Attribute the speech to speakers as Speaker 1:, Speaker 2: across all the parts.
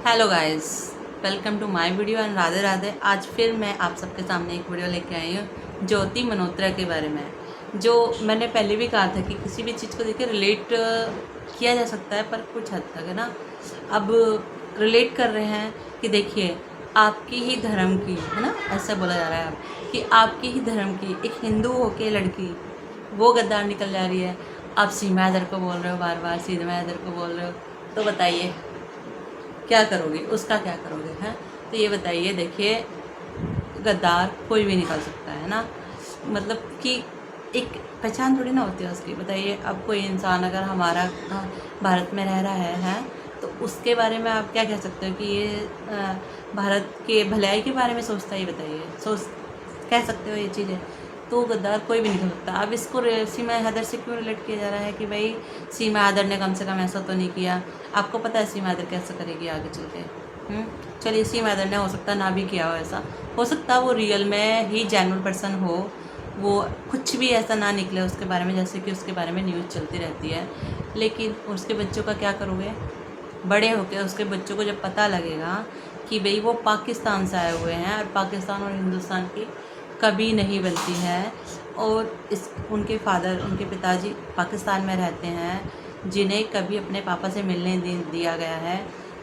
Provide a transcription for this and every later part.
Speaker 1: Hello guys, welcome to my video and Radhe Radhe. आज फिर मैं आप सबके सामने एक वीडियो लेके आई हूँ ज्योति मल्होत्रा के बारे में। जो मैंने पहले भी कहा था कि किसी भी चीज़ को देखकर रिलेट किया जा सकता है, पर कुछ हद तक, है ना। अब रिलेट कर रहे हैं कि देखिए, आपकी ही धर्म की, है ना, ऐसा बोला जा रहा है अब कि आपकी ही धर्म की एक हिंदू होके लड़की वो गद्दार निकल जा रही है। आप सीमा हैदर को बोल रहे हो, बार बार सीमा हैदर को बोल रहे हो, तो बताइए क्या करोगे, उसका क्या करोगे, हैं। तो ये बताइए, देखिए, गद्दार कोई भी निकल सकता है ना, मतलब कि एक पहचान थोड़ी ना होती है उसकी। बताइए, अब कोई इंसान अगर हमारा भारत में रह रहा है तो उसके बारे में आप क्या कह सकते हो कि ये भारत के भलाई के बारे में सोचता है, ये बताइए, सोच कह सकते हो ये चीज़ें। तो गद्दार कोई भी नहीं हो सकता। अब इसको सीमा हैदर से क्यों रिलेट किया जा रहा है कि भाई सीमा हैदर ने कम से कम ऐसा तो नहीं किया। आपको पता है सीमा हैदर कैसे करेगी आगे चल के। चलिए, सीमा हैदर ने हो सकता ना भी किया हो, ऐसा हो सकता वो रियल में ही जेन्युइन पर्सन हो, वो कुछ भी ऐसा ना निकले उसके बारे में, जैसे कि उसके बारे में न्यूज़ चलती रहती है। लेकिन उसके बच्चों का क्या करोगे? बड़े होकर उसके बच्चों को जब पता लगेगा कि भाई वो पाकिस्तान से आए हुए हैं और पाकिस्तान और हिंदुस्तान की कभी नहीं बनती है, और इस उनके फादर, उनके पिताजी पाकिस्तान में रहते हैं, जिन्हें कभी अपने पापा से मिलने दिया गया है,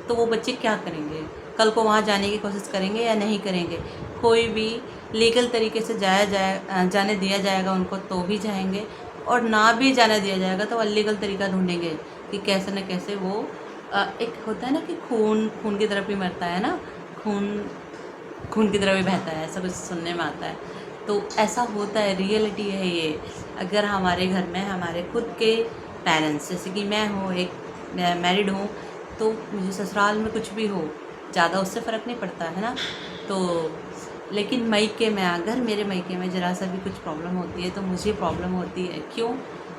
Speaker 1: तो वो बच्चे क्या करेंगे? कल को वहाँ जाने की कोशिश करेंगे या नहीं करेंगे? कोई भी लीगल तरीके से जाने दिया जाएगा उनको तो भी जाएंगे, और ना भी जाने दिया जाएगा तो अनलीगल तरीका ढूंढेंगे कि कैसे न कैसे वो एक होता है ना कि खून खून की तरफ ही मरता है ना, खून खून की तरह भी बहता है, ऐसा कुछ सुनने में आता है। तो ऐसा होता है, रियलिटी है ये। अगर हमारे घर में हमारे खुद के पेरेंट्स, जैसे कि मैं हूँ, एक मैरिड हूँ, तो मुझे ससुराल में कुछ भी हो, ज़्यादा उससे फ़र्क नहीं पड़ता है ना। तो लेकिन मायके में, अगर मेरे मायके में ज़रा सा भी कुछ प्रॉब्लम होती है तो मुझे प्रॉब्लम होती है। क्यों?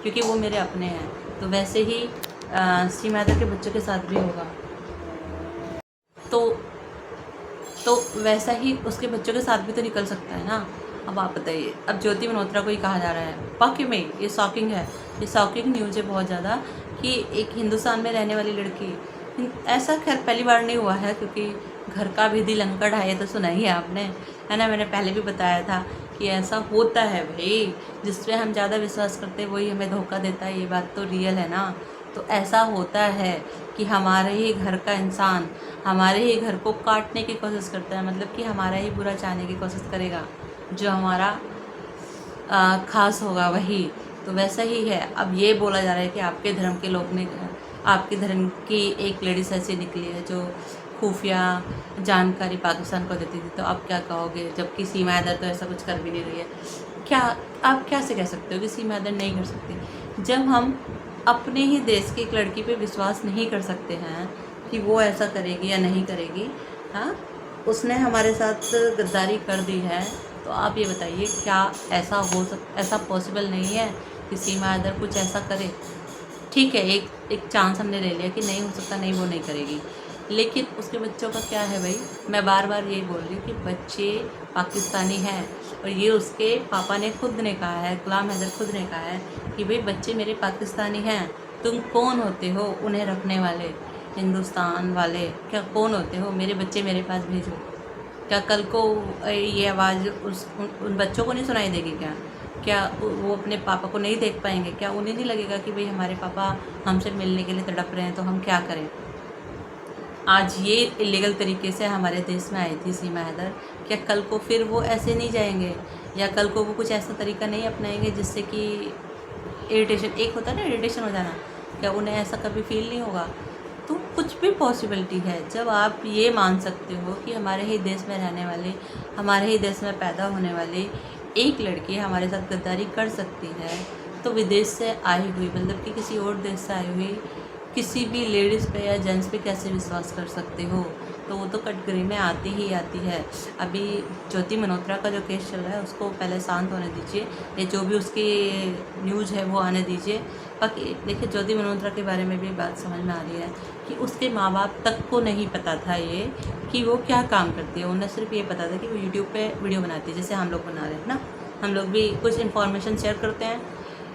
Speaker 1: क्योंकि वो मेरे अपने हैं। तो वैसे ही सीमा के बच्चों के साथ भी होगा। तो तो वैसा ही उसके बच्चों के साथ भी तो निकल सकता है ना। अब आप बताइए, अब ज्योति मल्होत्रा को ही कहा जा रहा है, वाकई में ये शॉकिंग है, ये शॉकिंग न्यूज़ है बहुत ज़्यादा, कि एक हिंदुस्तान में रहने वाली लड़की, ऐसा खैर पहली बार नहीं हुआ है, क्योंकि घर का भी दिल अंकड़ है, ये तो सुना ही है आपने, है ना। मैंने पहले भी बताया था कि ऐसा होता है भाई, जिसमें हम ज़्यादा विश्वास करते हैं वही हमें धोखा देता है, ये बात तो रियल है ना। तो ऐसा होता है कि हमारे ही घर का इंसान हमारे ही घर को काटने की कोशिश करता है, मतलब कि हमारा ही बुरा चाहने की कोशिश करेगा, जो हमारा खास होगा वही। तो वैसा ही है। अब ये बोला जा रहा है कि आपके धर्म के लोग ने, आपके धर्म की एक लेडीज़ ऐसी निकली है जो खुफिया जानकारी पाकिस्तान को देती थी, तो आप क्या कहोगे? जबकि सीमा हैदर तो ऐसा कुछ कर भी नहीं रही है। क्या आप कैसे कह सकते हो कि सीमा हैदर नहीं कर सकती, जब हम अपने ही देश की एक लड़की पे विश्वास नहीं कर सकते हैं कि वो ऐसा करेगी या नहीं करेगी। हाँ, उसने हमारे साथ गद्दारी कर दी है, तो आप ये बताइए, क्या ऐसा पॉसिबल नहीं है कि सीमा हैदर कुछ ऐसा करे? ठीक है, एक चांस हमने ले लिया कि नहीं हो सकता, नहीं वो नहीं करेगी, लेकिन उसके बच्चों का क्या है भाई? मैं बार बार यही बोल रही हूँ कि बच्चे पाकिस्तानी हैं, और ये उसके पापा ने खुद ने कहा है, गुलाम हैदर खुद ने कहा है कि भाई बच्चे मेरे पाकिस्तानी हैं, तुम कौन होते हो उन्हें रखने वाले? हिंदुस्तान वाले क्या कौन होते हो? मेरे बच्चे मेरे पास भेजो। क्या कल को ये आवाज़ उन बच्चों को नहीं सुनाई देगी क्या? क्या वो अपने पापा को नहीं देख पाएंगे? क्या उन्हें नहीं लगेगा कि भाई हमारे पापा हमसे मिलने के लिए तड़प रहे हैं, तो हम क्या करें? आज ये इलीगल तरीके से हमारे देश में आई थी सीमा हैदर, क्या कल को फिर वो ऐसे नहीं जाएंगे, या कल को वो कुछ ऐसा तरीका नहीं अपनाएंगे जिससे कि इरिटेशन, एक होता है ना इरिटेशन हो जाना, क्या उन्हें ऐसा कभी फील नहीं होगा? तो कुछ भी पॉसिबिलिटी है। जब आप ये मान सकते हो कि हमारे ही देश में रहने वाले, हमारे ही देश में पैदा होने वाले एक लड़की हमारे साथ गद्दारी कर सकती है, तो विदेश से आई हुई, मतलब कि किसी और देश से आई हुई किसी भी लेडीज़ पे या जेंट्स पे कैसे विश्वास कर सकते हो? तो वो तो कटघरे में आती ही आती है। अभी ज्योति मल्होत्रा का जो केस चल रहा है उसको पहले शांत होने दीजिए, ये जो भी उसकी न्यूज़ है वो आने दीजिए। बाकी देखिए, ज्योति मल्होत्रा के बारे में भी बात समझ में आ रही है कि उसके माँ बाप तक को नहीं पता था ये कि वो क्या काम करती है। उन्हें सिर्फ ये पता था कि वो यूट्यूब पे वीडियो बनाती है, जैसे हम लोग बना रहे हैं ना, हम लोग भी कुछ इन्फॉर्मेशन शेयर करते हैं,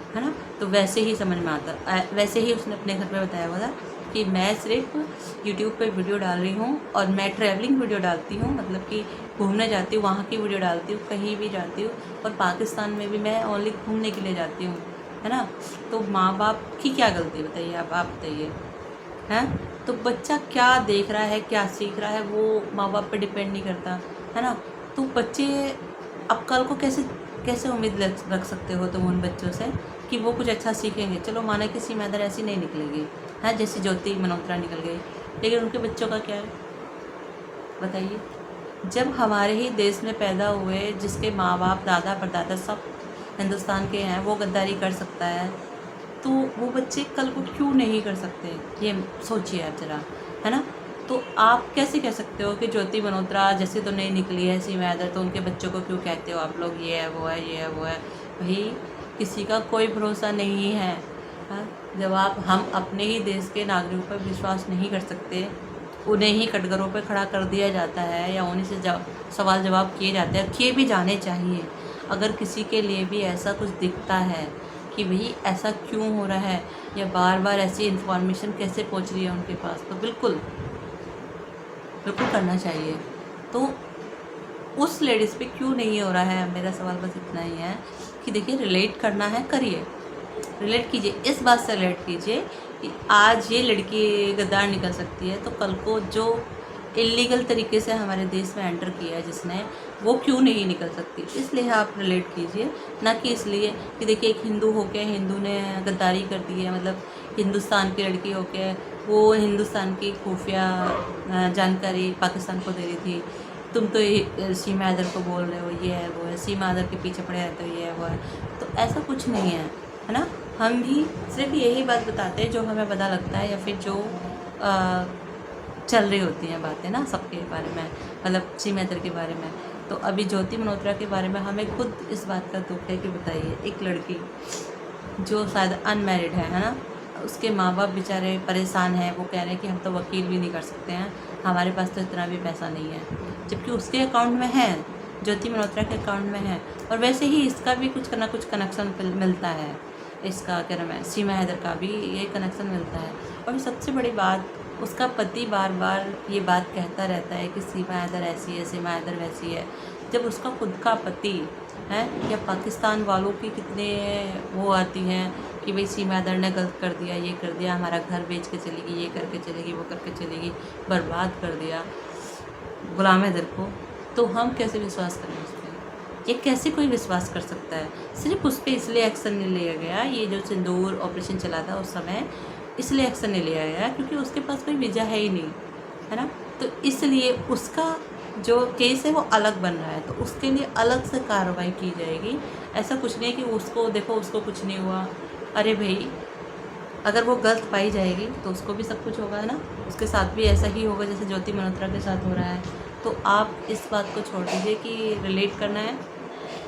Speaker 1: है ना। तो वैसे ही समझ में आता, वैसे ही उसने अपने घर पे बताया हुआ था कि मैं सिर्फ यूट्यूब पे वीडियो डाल रही हूँ और मैं ट्रैवलिंग वीडियो डालती हूँ, मतलब कि घूमने जाती हूँ वहाँ की वीडियो डालती हूँ, कहीं भी जाती हूँ। और पाकिस्तान में भी मैं ओनली घूमने के लिए जाती हूँ, है ना। तो माँ बाप की क्या गलती, बताइए आप बताइए, हैं। तो बच्चा क्या देख रहा है, क्या सीख रहा है, वो माँ बाप पे डिपेंड नहीं करता, है ना। तो बच्चे अब कल को कैसे कैसे उम्मीद रख सकते हो तुम उन बच्चों से कि वो कुछ अच्छा सीखेंगे। चलो माना कि सीमा अदर ऐसी नहीं निकलेगी, है, जैसे ज्योति मल्होत्रा निकल गई, लेकिन उनके बच्चों का क्या है, बताइए। जब हमारे ही देश में पैदा हुए, जिसके माँ बाप दादा परदादा सब हिंदुस्तान के हैं, वो गद्दारी कर सकता है, तो वो बच्चे कल को क्यों नहीं कर सकते, ये सोचिए आप ज़रा, है ना। तो आप कैसे कह सकते हो कि ज्योति मल्होत्रा जैसे तो नहीं निकली है सीमा अदर, तो उनके बच्चों को क्यों कहते हो आप लोग ये है वो है ये है वो है। भाई किसी का कोई भरोसा नहीं है, हाँ। जब हम अपने ही देश के नागरिकों पर विश्वास नहीं कर सकते, उन्हें ही कटघरों पर खड़ा कर दिया जाता है या उन्हीं से सवाल जवाब किए जाते हैं, किए भी जाने चाहिए। अगर किसी के लिए भी ऐसा कुछ दिखता है कि भाई ऐसा क्यों हो रहा है या बार बार ऐसी इन्फॉर्मेशन कैसे पहुंच रही है उनके पास, तो बिल्कुल बिल्कुल करना चाहिए। तो उस लेडीज़ पे क्यों नहीं हो रहा है, मेरा सवाल बस इतना ही है कि देखिए, रिलेट करना है करिए, रिलेट कीजिए, इस बात से रिलेट कीजिए कि आज ये लड़की गद्दार निकल सकती है, तो कल को जो इलीगल तरीके से हमारे देश में एंटर किया है जिसने, वो क्यों नहीं निकल सकती। इसलिए आप रिलेट कीजिए, ना कि इसलिए कि देखिए एक हिंदू होके हिंदू ने गद्दारी कर दी है, मतलब हिंदुस्तान की लड़की होके वो हिंदुस्तान की खुफिया जानकारी पाकिस्तान को दे रही थी। तुम तो ये सीमा अदर को बोल रहे हो ये है वो है, सीमा अदर के पीछे पड़े रहते हो ये है वो है। तो ऐसा कुछ नहीं है ना। हम भी सिर्फ यही बात बताते हैं जो हमें पता लगता है, या फिर जो चल रही होती हैं बातें ना सबके बारे में, मतलब सीमा अदर के बारे में। तो अभी ज्योति मल्होत्रा के बारे में हमें खुद इस बात का दुख है कि बताइए, एक लड़की जो शायद अनमैरिड है ना, उसके माँ बाप बेचारे परेशान हैं, वो कह रहे हैं कि हम तो वकील भी नहीं कर सकते हैं, हमारे पास तो इतना भी पैसा नहीं है, जबकि उसके अकाउंट में है, ज्योति मल्होत्रा के अकाउंट में है। और वैसे ही इसका भी कुछ ना कुछ कनेक्शन मिलता है, इसका क्या नाम है, सीमा हैदर का भी ये कनेक्शन मिलता है। और सबसे बड़ी बात, उसका पति बार बार ये बात कहता रहता है कि सीमा हैदर ऐसी है, सीमा हैदर वैसी है, जब उसका खुद का पति है। या पाकिस्तान वालों की कितने वो आती हैं कि भाई सीमा हैदर ने गलत कर दिया, ये कर दिया, हमारा घर बेच के चलेगी, ये करके चलेगी, वो करके चलेगी, बर्बाद कर दिया गुलाम हैदर को। तो हम कैसे विश्वास करें उस पर, ये कैसे कोई विश्वास कर सकता है। सिर्फ उस पर इसलिए एक्शन नहीं लिया गया, ये जो सिंदूर ऑपरेशन चला था उस समय, इसलिए एक्शन नहीं लिया गया क्योंकि उसके पास कोई वजह है ही नहीं, है ना। तो इसलिए उसका जो केस है वो अलग बन रहा है, तो उसके लिए अलग से कार्रवाई की जाएगी। ऐसा कुछ नहीं है कि उसको देखो उसको कुछ नहीं हुआ। अरे भाई, अगर वो गलत पाई जाएगी तो उसको भी सब कुछ होगा, है ना, उसके साथ भी ऐसा ही होगा जैसे ज्योति मल्होत्रा के साथ हो रहा है। तो आप इस बात को छोड़ दीजिए कि रिलेट करना है,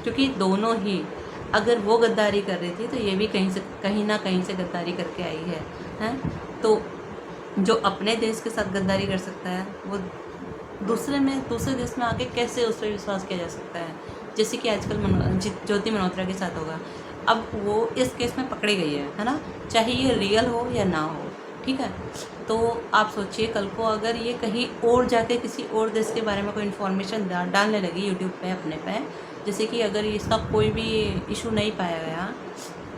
Speaker 1: क्योंकि दोनों ही, अगर वो गद्दारी कर रही थी तो ये भी कहीं ना कहीं से गद्दारी करके आई है, हैं। तो जो अपने देश के साथ गद्दारी कर सकता है, वो दूसरे देश में आके कैसे उस पर विश्वास किया जा सकता है। जैसे कि आजकल ज्योति मल्होत्रा के साथ होगा। अब वो इस केस में पकड़ी गई है ना, चाहे ये रियल हो या ना हो, ठीक है। तो आप सोचिए कल को अगर ये कहीं और जाके किसी और देश के बारे में कोई इन्फॉर्मेशन डालने लगी यूट्यूब पे अपने पे, जैसे कि अगर इसका कोई भी इशू नहीं पाया गया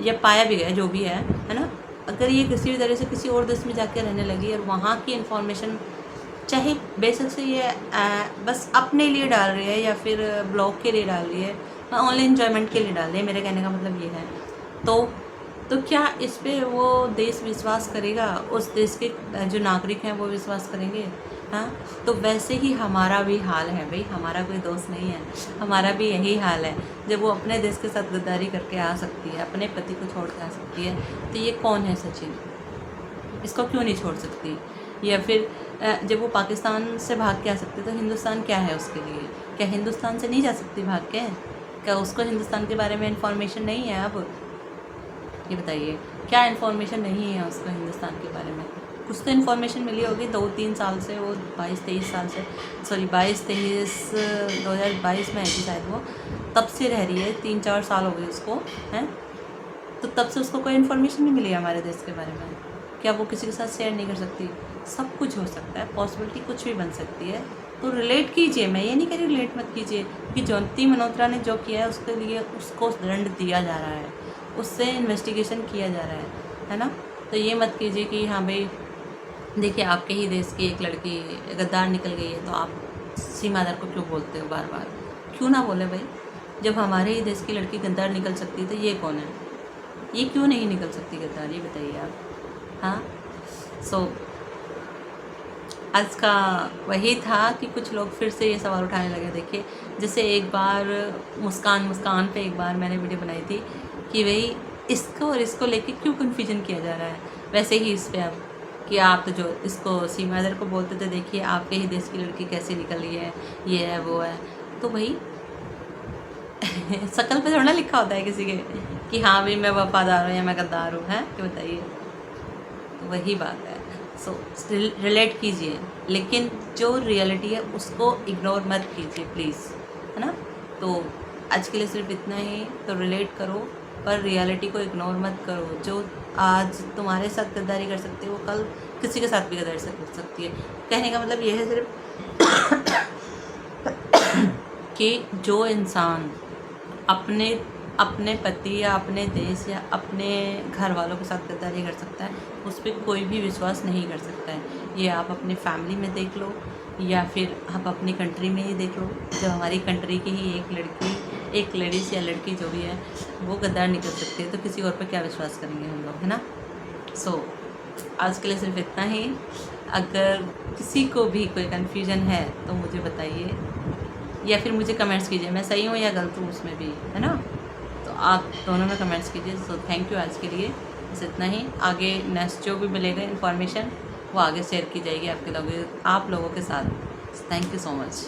Speaker 1: या पाया भी गया जो भी है ना, अगर ये किसी भी तरह से किसी और देश में जाके रहने लगी और वहाँ की इन्फॉर्मेशन, चाहे बेशक से ये बस अपने लिए डाल रही है या फिर ब्लॉग के लिए डाल रही है, ओनली इन्जॉयमेंट के लिए डाल रही है, मेरे कहने का मतलब ये है। तो क्या इस पे वो देश विश्वास करेगा, उस देश के जो नागरिक हैं वो विश्वास करेंगे, हाँ। तो वैसे ही हमारा भी हाल है भाई, हमारा कोई दोस्त नहीं है, हमारा भी यही हाल है। जब वो अपने देश के साथ गद्दारी करके आ सकती है, अपने पति को छोड़ के आ सकती है, तो ये कौन है सचिन, इसको क्यों नहीं छोड़ सकती। या फिर जब वो पाकिस्तान से भाग के आ सकती है, तो हिंदुस्तान क्या है उसके लिए, क्या हिंदुस्तान से नहीं जा सकती भाग के, क्या उसको हिंदुस्तान के बारे में इन्फॉर्मेशन नहीं है। अब ये बताइए, क्या इन्फॉर्मेशन नहीं है उसको हिंदुस्तान के बारे में। कुछ तो इन्फॉर्मेशन मिली होगी 2-3 साल से, वो 22-23 साल से, सॉरी 22-23 2022 में आई थी शायद, वो तब से रह रही है, 3-4 साल हो गए उसको, हैं। तो तब से उसको कोई इन्फॉर्मेशन नहीं मिली हमारे देश के बारे में, क्या वो किसी के साथ शेयर नहीं कर सकती? सब कुछ हो सकता है, पॉसिबिलिटी कुछ भी बन सकती है। तो रिलेट कीजिए, मैं ये नहीं कह रही रिलेट मत कीजिए, क्योंकि ज्योति मल्होत्रा ने जो किया है उसके लिए उसको दंड दिया जा रहा है, उससे इन्वेस्टिगेशन किया जा रहा है ना। तो ये मत कीजिए कि हाँ भाई देखिए आपके ही देश की एक लड़की गद्दार निकल गई है तो आप सीमा दर को क्यों बोलते हो बार बार? क्यों ना बोले भाई, जब हमारे ही देश की लड़की गद्दार निकल सकती है तो ये कौन है? ये क्यों नहीं निकल सकती गद्दार, ये बताइए आप। हाँ, सो आज का वही था कि कुछ लोग फिर से ये सवाल उठाने लगे। देखिए जैसे एक बार मुस्कान पे एक बार मैंने वीडियो बनाई थी कि भाई इसको और इसको लेके क्यों कन्फ्यूजन किया जा रहा है, वैसे ही इस पे अब कि आप तो जो इसको सीमा दर को बोलते थे, देखिए आपके ही देश की लड़की कैसे निकली है, ये है वो है। तो भाई शकल पे थोड़ा ना लिखा होता है किसी के कि हाँ भाई मैं वफादार हूँ या मैं गद्दार हूँ, हैं कि बताइए। तो वही बात है। सो रिलेट कीजिए, लेकिन जो रियलिटी है उसको इग्नोर मत कीजिए प्लीज़, है ना। तो आज के लिए सिर्फ इतना ही। तो रिलेट करो पर रियलिटी को इग्नोर मत करो। जो आज तुम्हारे साथ गद्दारी कर सकती है वो कल किसी के साथ भी गद्दारी कर सकती है। कहने का मतलब यह है सिर्फ कि जो इंसान अपने पति या अपने देश या अपने घर वालों के साथ गद्दारी कर सकता है उस पर कोई भी विश्वास नहीं कर सकता है। ये आप अपनी फैमिली में देख लो या फिर आप अपनी कंट्री में ही देख लो। जब हमारी कंट्री की ही एक लेडीज़ या लड़की जो भी है वो गद्दार निकल सकती है तो किसी और पर क्या विश्वास करेंगे हम लोग, है ना। सो आज के लिए सिर्फ इतना ही। अगर किसी को भी कोई कन्फ्यूजन है तो मुझे बताइए या फिर मुझे कमेंट्स कीजिए, मैं सही हूँ या गलत हूँ उसमें भी, है ना। तो आप दोनों में कमेंट्स कीजिए। सो थैंक यू आज के लिए, बस इतना ही। आगे नेक्स्ट जो भी मिलेगा इन्फॉर्मेशन वो आगे शेयर की जाएगी आप लोगों के साथ। Thank you so much.